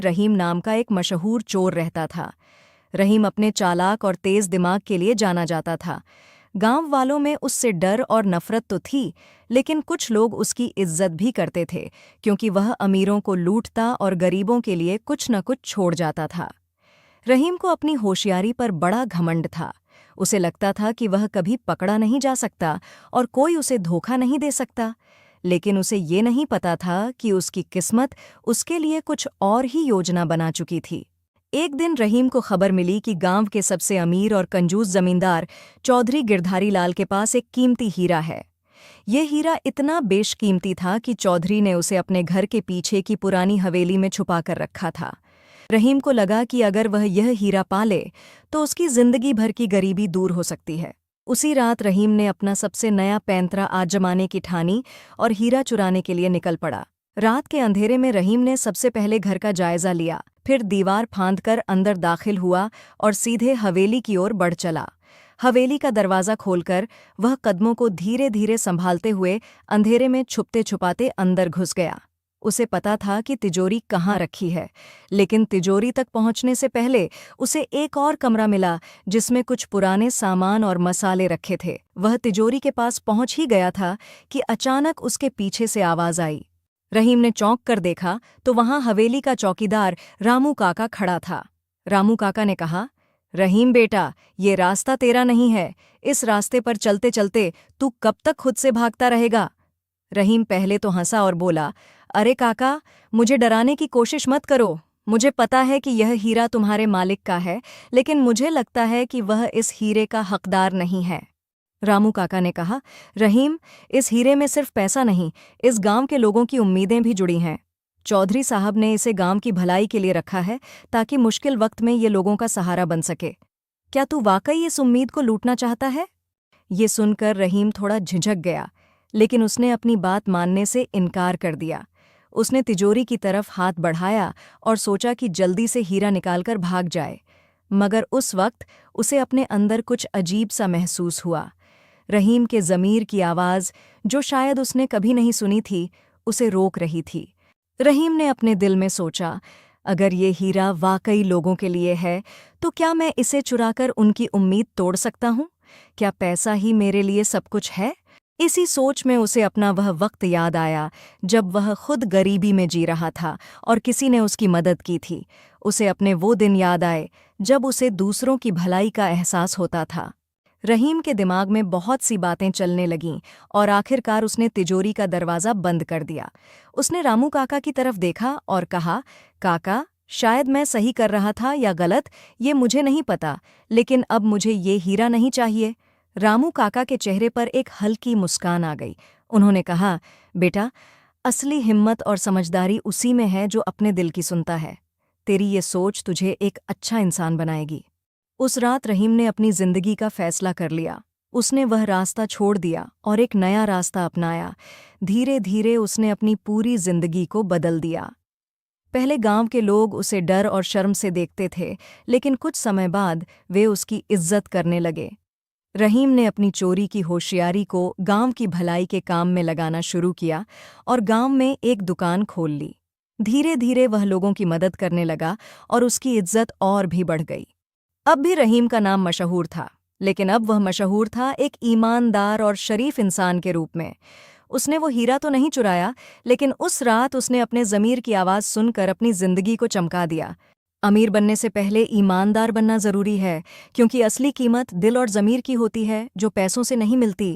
रहीम नाम का एक मशहूर चोर रहता था। रहीम अपने चालाक और तेज दिमाग के लिए जाना जाता था। गांव वालों में उससे डर और नफरत तो थी, लेकिन कुछ लोग उसकी इज्जत भी करते थे, क्योंकि वह अमीरों को लूटता और गरीबों के लिए कुछ न कुछ छोड़ जाता था। रहीम को अपनी होशियारी पर बड़ा घमंड था। उसे लगता था कि वह कभी पकड़ा नहीं जा सकता और कोई उसे धोखा नहीं दे सकता। लेकिन उसे ये नहीं पता था कि उसकी किस्मत उसके लिए कुछ और ही योजना बना चुकी थी। एक दिन रहीम को खबर मिली कि गांव के सबसे अमीर और कंजूस जमींदार चौधरी गिरधारी लाल के पास एक कीमती हीरा है। ये हीरा इतना बेशकीमती था कि चौधरी ने उसे अपने घर के पीछे की पुरानी हवेली में छुपा कर रखा था। रहीम को लगा कि अगर वह यह हीरा पा ले तो उसकी जिंदगी भर की गरीबी दूर हो सकती है। उसी रात रहीम ने अपना सबसे नया पैंतरा आजमाने की ठानी और हीरा चुराने के लिए निकल पड़ा। रात के अंधेरे में रहीम ने सबसे पहले घर का जायजा लिया, फिर दीवार फांदकर अंदर दाखिल हुआ और सीधे हवेली की ओर बढ़ चला। हवेली का दरवाज़ा खोलकर वह कदमों को धीरे धीरे संभालते हुए अंधेरे में छुपते छुपाते अंदर घुस गया। उसे पता था कि तिजोरी कहाँ रखी है, लेकिन तिजोरी तक पहुंचने से पहले उसे एक और कमरा मिला जिसमें कुछ पुराने सामान और मसाले रखे थे। वह तिजोरी के पास पहुंच ही गया था कि अचानक उसके पीछे से आवाज़ आई। रहीम ने चौंक कर देखा तो वहां हवेली का चौकीदार रामू काका खड़ा था। रामू काका ने कहा, रहीम बेटा, ये रास्ता तेरा नहीं है। इस रास्ते पर चलते चलते तू कब तक खुद से भागता रहेगा? रहीम पहले तो हंसा और बोला, अरे काका, मुझे डराने की कोशिश मत करो। मुझे पता है कि यह हीरा तुम्हारे मालिक का है, लेकिन मुझे लगता है कि वह इस हीरे का हकदार नहीं है। रामू काका ने कहा, रहीम, इस हीरे में सिर्फ पैसा नहीं, इस गांव के लोगों की उम्मीदें भी जुड़ी हैं। चौधरी साहब ने इसे गांव की भलाई के लिए रखा है, ताकि मुश्किल वक्त में ये लोगों का सहारा बन सके। क्या तू वाकई इस उम्मीद को लूटना चाहता है? ये सुनकर रहीम थोड़ा झिझक गया, लेकिन उसने अपनी बात मानने से इनकार कर दिया। उसने तिजोरी की तरफ हाथ बढ़ाया और सोचा कि जल्दी से हीरा निकालकर भाग जाए, मगर उस वक्त उसे अपने अंदर कुछ अजीब सा महसूस हुआ। रहीम के ज़मीर की आवाज़, जो शायद उसने कभी नहीं सुनी थी, उसे रोक रही थी। रहीम ने अपने दिल में सोचा, अगर ये हीरा वाकई लोगों के लिए है, तो क्या मैं इसे चुराकर उनकी उम्मीद तोड़ सकता हूँ? क्या पैसा ही मेरे लिए सब कुछ है? इसी सोच में उसे अपना वह वक्त याद आया जब वह खुद गरीबी में जी रहा था और किसी ने उसकी मदद की थी। उसे अपने वो दिन याद आए जब उसे दूसरों की भलाई का एहसास होता था। रहीम के दिमाग में बहुत सी बातें चलने लगीं और आखिरकार उसने तिजोरी का दरवाज़ा बंद कर दिया। उसने रामू काका की तरफ देखा और कहा, काका, शायद मैं सही कर रहा था या गलत, ये मुझे नहीं पता, लेकिन अब मुझे ये हीरा नहीं चाहिए। रामू काका के चेहरे पर एक हल्की मुस्कान आ गई। उन्होंने कहा, बेटा, असली हिम्मत और समझदारी उसी में है जो अपने दिल की सुनता है। तेरी ये सोच तुझे एक अच्छा इंसान बनाएगी। उस रात रहीम ने अपनी जिंदगी का फैसला कर लिया। उसने वह रास्ता छोड़ दिया और एक नया रास्ता अपनाया। धीरे धीरे उसने अपनी पूरी जिंदगी को बदल दिया। पहले गांव के लोग उसे डर और शर्म से देखते थे, लेकिन कुछ समय बाद वे उसकी इज्जत करने लगे। रहीम ने अपनी चोरी की होशियारी को गांव की भलाई के काम में लगाना शुरू किया और गांव में एक दुकान खोल ली। धीरे धीरे वह लोगों की मदद करने लगा और उसकी इज्जत और भी बढ़ गई। अब भी रहीम का नाम मशहूर था, लेकिन अब वह मशहूर था एक ईमानदार और शरीफ इंसान के रूप में। उसने वो हीरा तो नहीं चुराया, लेकिन उस रात उसने अपने ज़मीर की आवाज़ सुनकर अपनी ज़िंदगी को चमका दिया। अमीर बनने से पहले ईमानदार बनना ज़रूरी है, क्योंकि असली कीमत दिल और ज़मीर की होती है, जो पैसों से नहीं मिलती।